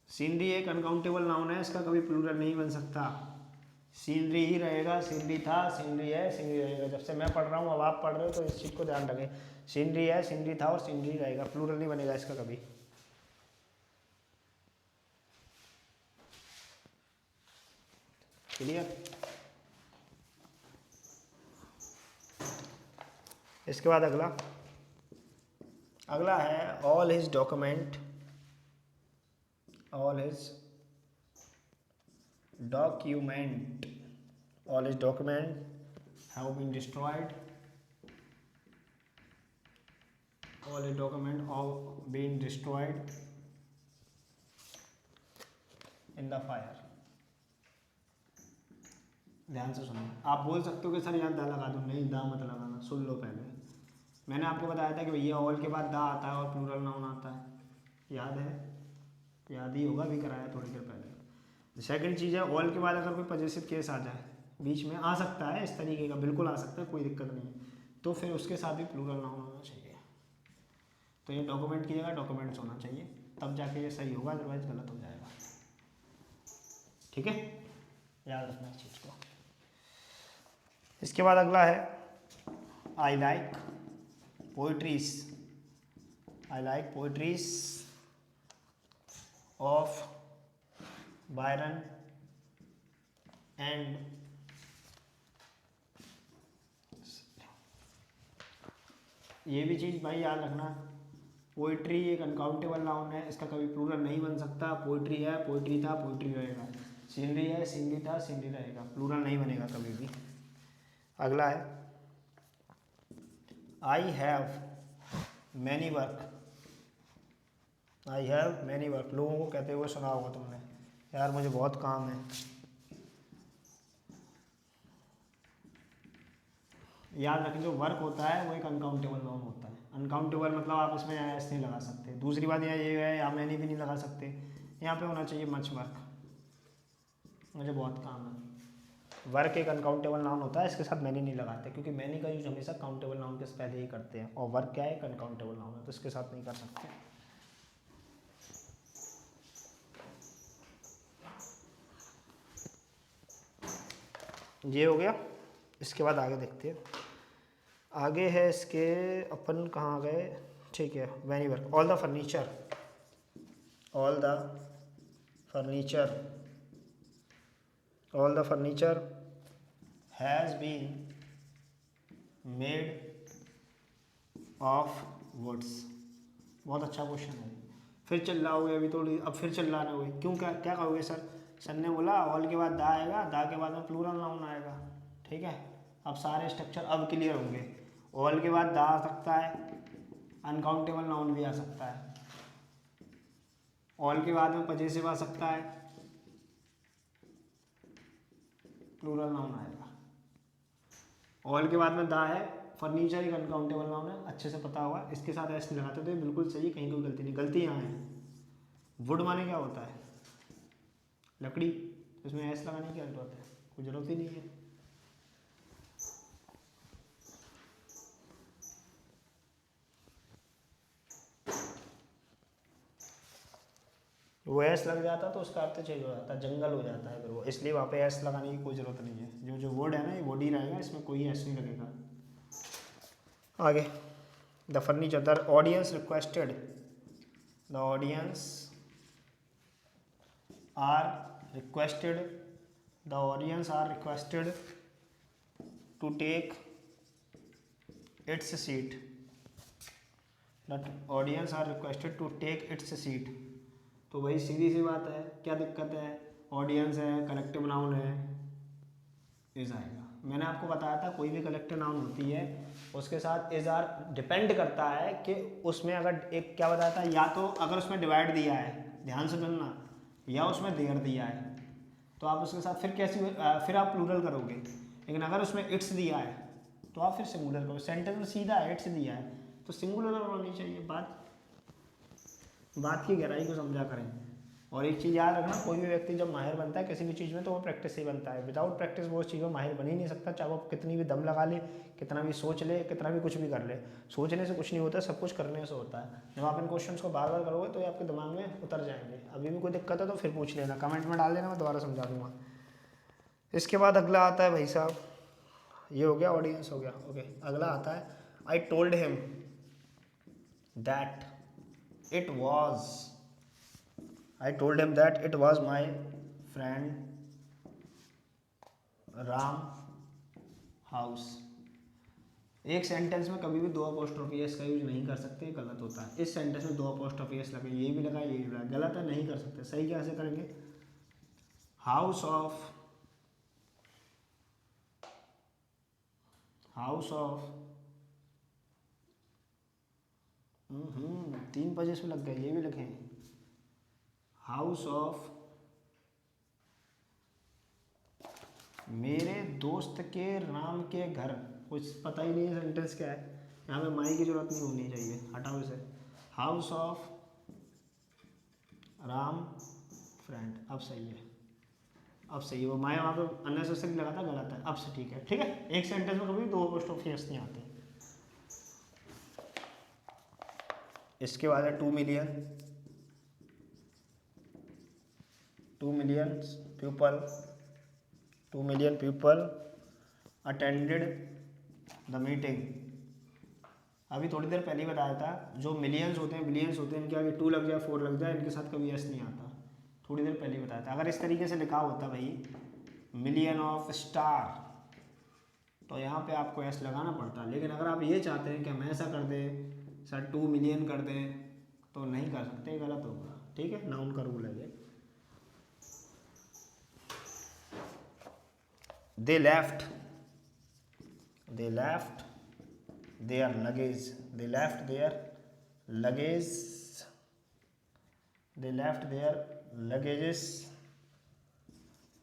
Scenery एक अनकाउंटेबल नाउन है, इसका कभी प्लूरल नहीं बन सकता। सीनरी ही रहेगा, सीनरी था, सीनरी है, सीनरी रहेगा। जब से मैं पढ़ रहा हूँ अब आप पढ़ रहे हो तो इस चीज़ को ध्यान रखें। सीनरी है, सीनरी था और सीनरी रहेगा, प्लूरल नहीं बनेगा इसका कभी। क्लियर? इसके बाद अगला है all his document have been destroyed. All his document have been destroyed in the fire. ध्यान से सुनो। आप बोल सकते हो कि सर यहाँ दा लगा दूँ, नहीं दा मत लगाना, सुन लो पहले। मैंने आपको बताया था कि भैया ऑल के बाद दा आता है और प्लूरल नाउन आता है, याद है? याद ही होगा, भी कराया थोड़ी देर पहले। सेकंड चीज़ है, ऑल के बाद अगर कोई पॉजेसिव केस आ जाए, बीच में आ सकता है इस तरीके का, बिल्कुल आ सकता है, कोई दिक्कत नहीं है, तो फिर उसके साथ भी प्लूरल नाउन होना चाहिए। तो ये डॉक्यूमेंट की जगह डॉक्यूमेंट्स होना चाहिए, तब जाके ये सही होगा, अदरवाइज गलत हो जाएगा। ठीक है, याद रखना इस चीज़ को। इसके बाद अगला है I like poetries of Byron and ये भी चीज़ भाई याद रखना, पोइट्री एक अनकाउंटेबल नाउन है, इसका कभी प्लूरल नहीं बन सकता। पोइट्री है, पोइट्री था, पोइट्री रहेगा। सीनरी है, सीनरी था, सीनरी रहेगा, प्लूरल नहीं बनेगा कभी भी। अगला है आई हैव मैनी वर्क। लोगों को कहते हुए सुना होगा तुमने, यार मुझे बहुत काम है। याद रखें, जो वर्क होता है वो एक अनकाउंटेबल नाउन होता है। अनकाउंटेबल मतलब आप इसमें एस नहीं लगा सकते। दूसरी बात ये है, या मैनी भी नहीं लगा सकते, यहाँ पे होना चाहिए मच वर्क, मुझे बहुत काम है। वर्क एक अनकाउंटेबल नाउन होता है, इसके साथ मैनी नहीं लगाते, क्योंकि मैनी का यूज हमेशा काउंटेबल नाउन के पहले ही करते हैं, और वर्क क्या है, एक अनकाउंटेबल नाउन है, तो इसके साथ नहीं कर सकते। ये हो गया। इसके बाद आगे देखते हैं, आगे है इसके, अपन कहाँ गए? ठीक है, वेनी work. All the furniture has been made of woods. बहुत अच्छा क्वेश्चन है। फिर चल रहा होगा अभी थोड़ी, अब फिर चल रहा ना हुई, क्यों? क्या कहोगे सर? सर ने बोला ऑल के बाद दा आएगा, दा के बाद में प्लूरल नाउन आएगा। ठीक है, अब सारे स्ट्रक्चर अब क्लियर होंगे। ऑल के बाद दा आ सकता है, अनकाउंटेबल नाउन भी आ सकता है। ऑल के बाद में पजेसिव आ सकता है, प्लूरल नाउन आएगा। ऑल के बाद में दा है, फर्नीचर एक अनकाउंटेबल नाउन है, अच्छे से पता होगा, इसके साथ एस नहीं लगाते, तो ये बिल्कुल सही, कहीं कोई गलती नहीं। गलती यहाँ है, वुड माने क्या होता है? लकड़ी, इसमें एस लगाने की जरूरत है? कोई जरूरत ही नहीं है। वो एस लग जाता तो उसका अर्थ चेंज हो जाता, जंगल हो जाता है फिर वो, इसलिए वहाँ पे एस लगाने की कोई ज़रूरत नहीं है। जो वर्ड है ना, ये वर्ड ही रहेगा, इसमें कोई एस नहीं लगेगा। आगे, the furniture, the audience are requested to take its seat. तो वही सीधी सी बात है, क्या दिक्कत है? ऑडियंस है, कलेक्टिव नाउन है, इज आएगा। मैंने आपको बताया था कोई भी कलेक्टिव नाउन होती है उसके साथ इज आर डिपेंड करता है कि उसमें अगर एक क्या बताया था, या तो अगर उसमें डिवाइड दिया है, ध्यान से सुनना, या उसमें देयर दिया है, तो आप उसके साथ फिर आप प्लूरल करोगे। लेकिन अगर उसमें इट्स दिया है तो आप फिर सिंगुलर करोगे। सेंटेंस में सीधा है, इट्स दिया है तो सिंगुलर होनी चाहिए। बात की गहराई को समझा करें। और एक चीज़ याद रखना, कोई भी व्यक्ति जब माहिर बनता है किसी भी चीज़ में तो वो प्रैक्टिस से ही बनता है। विदाउट प्रैक्टिस वो उस चीज़ में माहिर बन ही नहीं सकता, चाहे वो कितनी भी दम लगा ले, कितना भी सोच ले, कितना भी कुछ भी कर ले। सोचने से कुछ नहीं होता, सब कुछ करने से होता है। जब आप इन क्वेश्चंस को बार बार करोगे तो ये आपके दिमाग में उतर जाएंगे। अभी भी कोई दिक्कत है तो फिर पूछ लेना, कमेंट में डाल देना, मैं दोबारा समझा दूंगा। इसके बाद अगला आता है भाई साहब, ये हो गया ऑडियंस हो गया, ओके। अगला आता है I told him that it was, I told him that it was my friend Ram house. एक सेंटेंस में कभी भी दो अपोस्ट्रोफी एस का यूज नहीं कर सकते, गलत होता है। इस सेंटेंस में दो अपोस्ट्रोफी एस लगे, ये भी लगा ये भी लगा, गलत है, नहीं कर सकते। सही कैसे करेंगे? House of, house of, 3 pages में लग गए, ये भी लिखें। हाउस ऑफ मेरे दोस्त के राम के घर। कुछ पता ही नहीं है सेंटेंस क्या है, यहाँ पे माई की जरूरत नहीं होनी चाहिए, हटाओ इसे। हाउस ऑफ राम फ्रेंड, अब सही है, अब सही है। वो माई वहाँ पे अननेसेसरी लगा था, गलत है, अब से ठीक है। ठीक है, एक सेंटेंस में कभी दो अपोस्ट्रोफी एस नहीं आते। इसके बाद है 2 million, 2 million people, 2 million people attended the meeting। अभी थोड़ी देर पहले ही बताया था, जो मिलियंस होते हैं, बिलियंस होते हैं, इनके आगे 2 लग जाए, 4 लग जाए, इनके साथ कभी एस नहीं आता। थोड़ी देर पहले ही बताया था। अगर इस तरीके से लिखा होता भाई मिलियन ऑफ स्टार, तो यहाँ पे आपको एस लगाना पड़ता। लेकिन अगर आप ये चाहते हैं कि हम ऐसा कर दें सर 2 मिलियन कर दें, तो नहीं कर सकते, गलत होगा। ठीक है, नाउन का रूल है ये। They left their luggage, they left their luggage, they left their luggages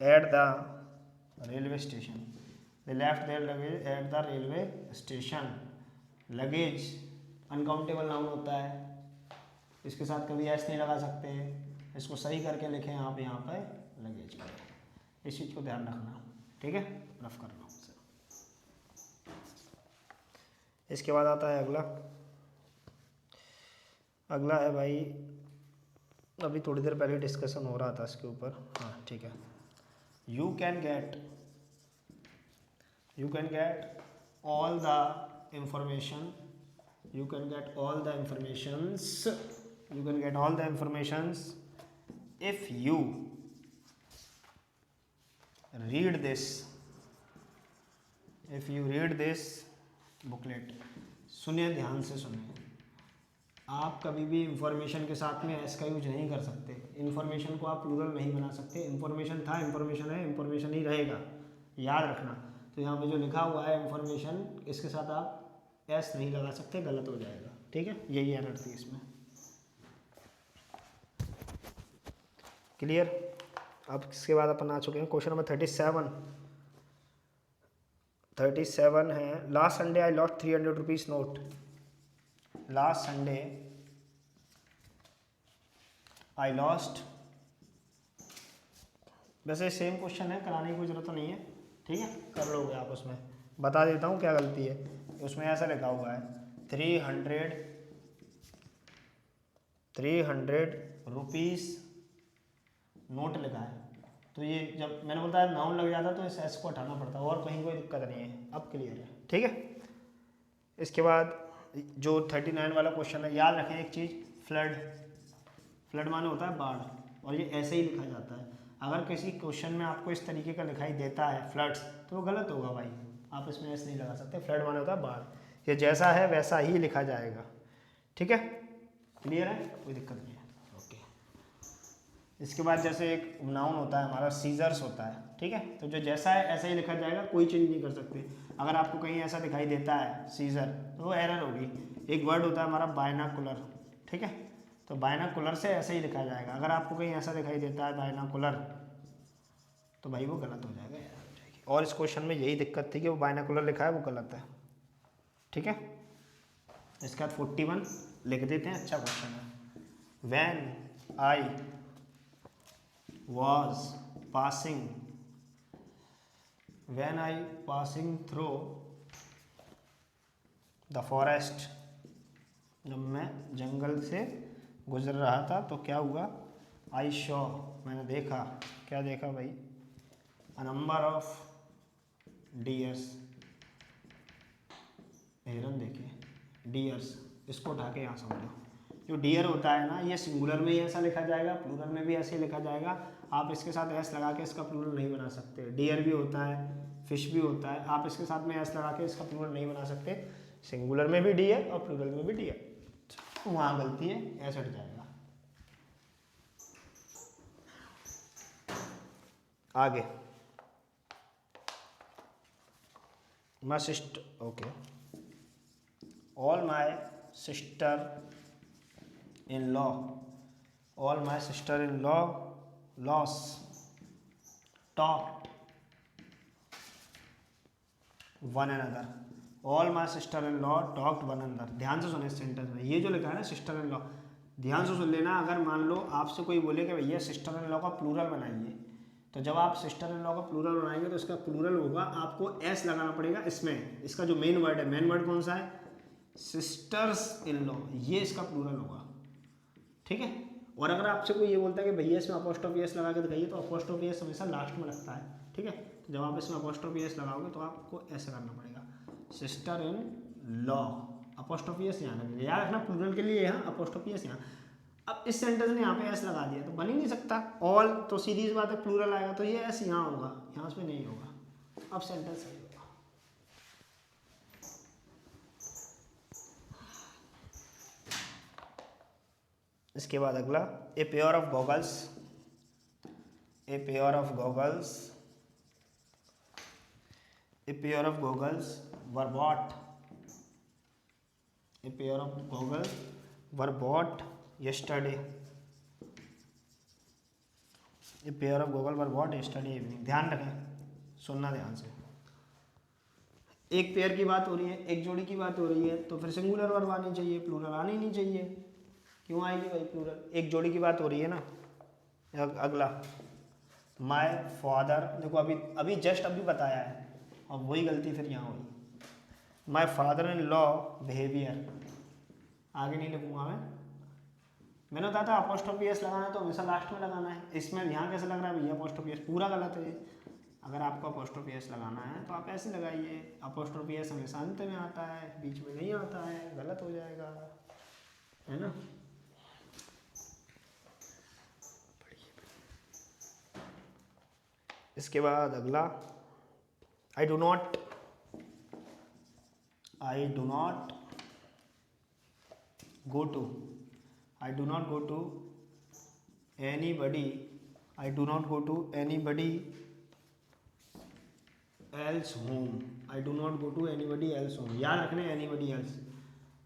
at the railway station, they left their luggage at the railway station। Luggage uncountable noun होता है, इसके साथ कभी एस नहीं लगा सकते। इसको सही करके लिखें आप यहाँ पे लगेज करें, इस चीज़ को ध्यान रखना। ठीक है, रफ कर लो। इसके बाद आता है अगला, अगला है भाई, अभी थोड़ी देर पहले डिस्कशन हो रहा था इसके ऊपर। हाँ ठीक है, you can get all the information, you can get all the informations, you can get all the informations if you read this, if you read this booklet। सुनिए, ध्यान से सुनिए। आप कभी भी इंफॉर्मेशन के साथ में एस का यूज नहीं कर सकते। इंफॉर्मेशन को आप प्लूरल नहीं बना सकते। इंफॉर्मेशन था, इंफॉर्मेशन है, इंफॉर्मेशन ही रहेगा, याद रखना। तो यहाँ पे जो लिखा हुआ है इंफॉर्मेशन, इसके साथ आप एस नहीं लगा सकते, गलत हो जाएगा। ठीक है, यही एरर थी इसमें। क्लियर? अब इसके बाद अपन आ चुके हैं क्वेश्चन नंबर 37 है। Last Sunday I lost 300 rupees note. Last Sunday I lost, वैसे सेम क्वेश्चन है, कराने की कोई ज़रूरत तो नहीं है। ठीक है, कर लोगे आप। उसमें बता देता हूँ क्या गलती है। उसमें ऐसा लिखा हुआ है 300 रुपीज़ नोट लिखा है। तो ये जब मैंने बताया नाउन लग जाता तो इस एस को हटाना पड़ता, और कहीं कोई दिक्कत नहीं है। अब क्लियर है? ठीक है। इसके बाद जो 39 वाला क्वेश्चन है, याद रखें एक चीज़, फ्लड माने होता है बाढ़, और ये ऐसे ही लिखा जाता है। अगर किसी क्वेश्चन में आपको इस तरीके का दिखाई देता है फ्लड्स, तो वो गलत होगा भाई, आप इसमें एस नहीं लगा सकते। फ्लड माने होता है बाढ़, ये जैसा है वैसा ही लिखा जाएगा। ठीक है, क्लियर है? कोई दिक्कत नहीं है। ओके। इसके बाद जैसे एक नाउन होता है हमारा, सीजर्स होता है। ठीक है, तो जो जैसा है ऐसा ही लिखा जाएगा, कोई चेंज नहीं कर सकते। अगर आपको कहीं ऐसा दिखाई देता है सीजर, तो वो एरर होगी। एक वर्ड होता है हमारा बायनाकुलर। ठीक है, तो बायनाकुलर से ऐसे ही लिखा जाएगा। अगर आपको कहीं ऐसा दिखाई देता है बायनाकुलर, तो भाई वो गलत हो जाएगा, एरर हो जाएगी। और इस क्वेश्चन में यही दिक्कत थी कि वो बायनाकुलर लिखा है, वो गलत है। ठीक है, इसके बाद 41 लिख देते हैं, अच्छा क्वेश्चन है। When I was passing, when I passing through the forest, जब मैं जंगल से गुजर रहा था तो क्या हुआ, I saw, मैंने देखा, क्या देखा भाई, a number of deers, हिरन देखे, डियर्स, इसको उठा के यहाँ समझो। जो डियर होता है ना, ये सिंगुलर में ही ऐसा लिखा जाएगा, प्लूरल में भी ऐसे लिखा जाएगा। आप इसके साथ एस लगा के इसका प्लूरल नहीं बना सकते। डियर भी होता है, फिश भी होता है, आप इसके साथ में एस लगा के इसका प्लूरल नहीं बना सकते। सिंगुलर में भी डियर और प्लूरल में भी डियर, वहाँ गलती है, एस हट जाएगा। आगे my sister, okay, all my sister in law, all my sister in law loss talked one another, all my sister in law talked one another. ध्यान से सुने इस सेंटेंस में, ये जो लिखा है ना सिस्टर इन लॉ, ध्यान से सुन लेना। अगर मान लो आपसे कोई बोले कि भैया सिस्टर इन लॉ का प्लूरल बनाइए, तो जब आप सिस्टर इन लॉ का प्लूरल बनाएंगे तो इसका प्लूरल होगा, आपको एस लगाना पड़ेगा इसमें। इसका जो मेन वर्ड है, मेन वर्ड कौन सा है, सिस्टर्स इन लॉ, ये इसका प्लूरल होगा, ठीक है। और अगर आपसे कोई ये बोलता है कि भैया इसमें अपोस्ट्रोफी एस लगा के दिखाइए, तो अपोस्ट्रोफी एस हमेशा लास्ट में लगता है, ठीक है। तो जब आप इसमें अपोस्ट्रोफी एस लगाओगे तो आपको ऐसे करना पड़ेगा, sister in law, apostrophe S यहाँ लगेगा, याद रखना प्लूरल के लिए यहाँ, अपोस्ट्रोफी एस यहाँ। अब इस सेंटेंस ने यहाँ पे एस लगा दिया तो बन ही नहीं सकता, ऑल तो सीधी सी बात है प्लूरल आएगा, तो ये एस यहाँ होगा, यहाँ पे नहीं होगा। अब सेंटेंस सही होगा। इसके बाद अगला, a pair of goggles, a pair of goggles, a pair of goggles were bought, a pair of goggles were bought yesterday, a pair of goggles were bought yesterday evening। ध्यान रखें, सुनना ध्यान से। एक पेयर की बात हो रही है, एक जोड़ी की बात हो रही है, तो फिर सिंगुलर वर्ब आनी चाहिए, प्लूरल आनी नहीं चाहिए। क्यों आएगी भाई प्लूरल, एक जोड़ी की बात हो रही है ना। अगला, माय फादर, देखो अभी जस्ट अभी बताया है, अब वही गलती फिर यहाँ हुई। My father in law behaviour, आगे नहीं लिखूंगा मैंने बताया था अपोस्ट्रोफी एस लगाना है तो हमेशा लास्ट में लगाना है। इसमें यहाँ कैसे लग रहा है भैया अपोस्ट्रोफी एस, पूरा गलत है। अगर आपको अपोस्ट्रोफी एस लगाना है तो आप ऐसे लगाइए, अपोस्ट्रोफी एस हमेशा अंत में आता है, बीच में नहीं आता है, गलत हो जाएगा, है ना। इसके बाद अगला, आई do not go to, I do not go to anybody, I do not go to anybody else home, I do not go to anybody else home। याद रखने anybody else,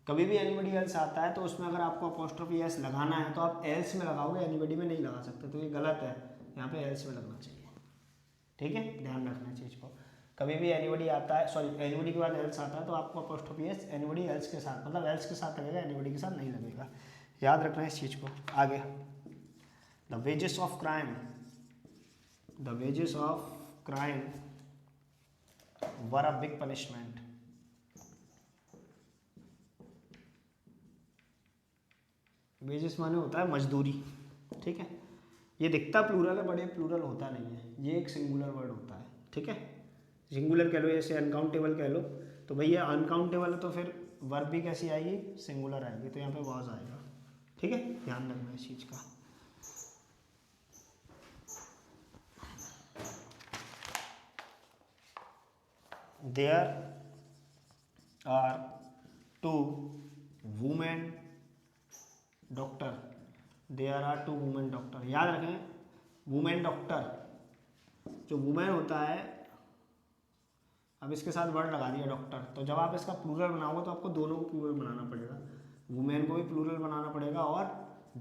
कभी भी anybody else आता है तो उसमें अगर आपको apostrophe s लगाना है तो आप else में लगाओगे, anybody में नहीं लगा सकते, तो ये गलत है, यहाँ पे else में लगना चाहिए, ठीक है। ध्यान रखना चीज़ को, कभी भी anybody आता है, सॉरी anybody के बाद else आता है तो आपको apostrophe s anybody else के साथ, मतलब else के साथ लगेगा, anybody के साथ नहीं लगेगा। याद रखना इस चीज़ को। आगे, the wages of crime, the wages of crime were a big punishment. Wages माने होता है मजदूरी, ठीक है। ये दिखता प्लूरल है, बड़े प्लूरल होता नहीं है, ये एक सिंगुलर वर्ड होता है, ठीक है। सिंगुलर कह लो, जैसे अनकाउंटेबल कह लो, तो भैया अनकाउंटेबल है तो फिर वर्ब भी कैसी आएगी, सिंगुलर आएगी, तो यहाँ पे वाज आएगा, ठीक है। ध्यान रखना इस चीज़ का। There are two women doctor, there are two women doctor. याद रखें, वुमेन डॉक्टर, जो वुमेन होता है, अब इसके साथ वर्ड लगा दिया डॉक्टर, तो जब आप इसका प्लूरल बनाओगे तो आपको दोनों को प्लूरल बनाना पड़ेगा, वुमेन को भी प्लूरल बनाना पड़ेगा और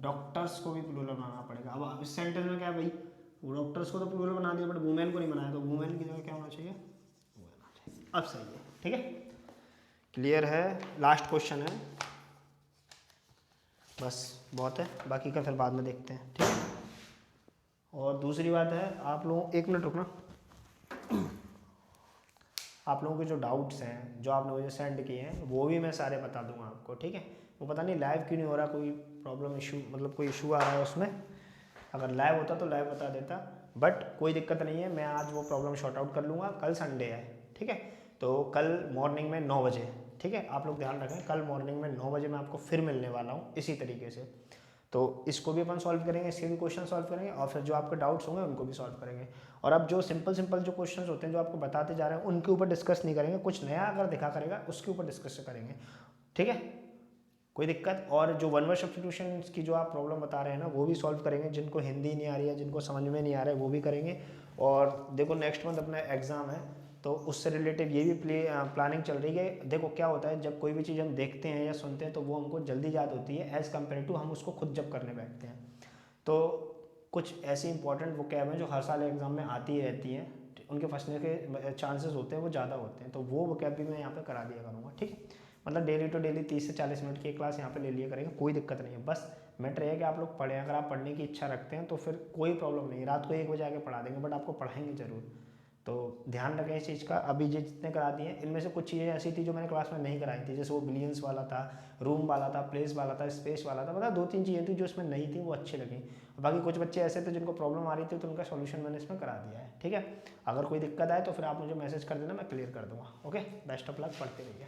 डॉक्टर्स को भी प्लूरल बनाना पड़ेगा। अब इस सेंटेंस में क्या है भाई, वो डॉक्टर्स को तो प्लूरल बना दिया बट वुमेन को नहीं बनाया, तो वुमेन की जगह क्या होना चाहिए, अब सही है, ठीक है। क्लियर है, लास्ट क्वेश्चन है, बस बहुत है, बाकी का फिर बाद में देखते हैं, ठीक है। और और दूसरी बात है, आप लोग 1 मिनट रुकना, आप लोगों के जो डाउट्स हैं जो आपने मुझे सेंड किए हैं वो भी मैं सारे बता दूंगा आपको, ठीक है। वो पता नहीं लाइव क्यों नहीं हो रहा, कोई प्रॉब्लम इशू मतलब कोई इशू आ रहा है उसमें, अगर लाइव होता तो लाइव बता देता, बट कोई दिक्कत नहीं है, मैं आज वो प्रॉब्लम शॉर्ट आउट कर लूँगा। कल संडे है, ठीक है, तो कल मॉर्निंग में 9 बजे, ठीक है, आप लोग ध्यान रखें, कल मॉर्निंग में 9 बजे मैं आपको फिर मिलने वाला हूँ इसी तरीके से। तो इसको भी अपन सॉल्व करेंगे, इसके भी क्वेश्चन सॉल्व करेंगे, और फिर जो आपके डाउट्स होंगे उनको भी सॉल्व करेंगे। और अब जो सिंपल जो क्वेश्चंस होते हैं जो आपको बताते जा रहे हैं उनके ऊपर डिस्कस नहीं करेंगे, कुछ नया अगर दिखा करेगा उसके ऊपर डिस्कस करेंगे, ठीक है, कोई दिक्कत। और जो वन वर्ड सब्स्टिट्यूशन की जो आप प्रॉब्लम बता रहे हैं ना वो भी सॉल्व करेंगे, जिनको हिंदी नहीं आ रही है, जिनको समझ में नहीं आ रहा है वो भी करेंगे। और देखो नेक्स्ट मंथ अपना एग्ज़ाम है, तो उससे रिलेटेड ये भी प्लानिंग चल रही है। देखो क्या होता है, जब कोई भी चीज़ हम देखते हैं या सुनते हैं तो वो हमको जल्दी याद होती है एज़ कम्पेयर टू हम उसको खुद जब करने बैठते हैं। तो कुछ ऐसी इंपॉर्टेंट वोकैब हैं जो हर साल एग्ज़ाम में आती ही रहती हैं, उनके फंसने के चांसेस होते हैं वो ज़्यादा होते हैं, तो वो वोकैब भी मैं यहाँ पे करा दिया करूँगा, ठीक है। मतलब डेली टू डेली 30 से 40 मिनट की क्लास यहाँ पे ले लिया करेंगे, कोई दिक्कत नहीं है। बस मैटर है कि आप लोग पढ़ें, अगर आप पढ़ने की इच्छा रखते हैं तो फिर कोई प्रॉब्लम नहीं है, रात को 1 बजे आके पढ़ा देंगे, बट आपको पढ़ाएंगे ज़रूर। तो ध्यान रखें इस चीज़ का। अभी जितने करा दिए इनमें से कुछ चीज़ें ऐसी थी जो मैंने क्लास में नहीं कराई थी, जैसे वो बिलियंस वाला था, रूम वाला था, प्लेस वाला था, स्पेस वाला था, मतलब 2-3 चीज़ें थी जो इसमें नहीं थी, वो अच्छी लगी। बाकी कुछ बच्चे ऐसे थे जिनको प्रॉब्लम आ रही थी तो उनका सॉल्यूशन मैंने इसमें करा दिया है, ठीक है। अगर कोई दिक्कत आए तो फिर आप मुझे मैसेज कर देना, मैं क्लियर कर दूँगा। ओके, बेस्ट ऑफ लक, पढ़ते रहिए।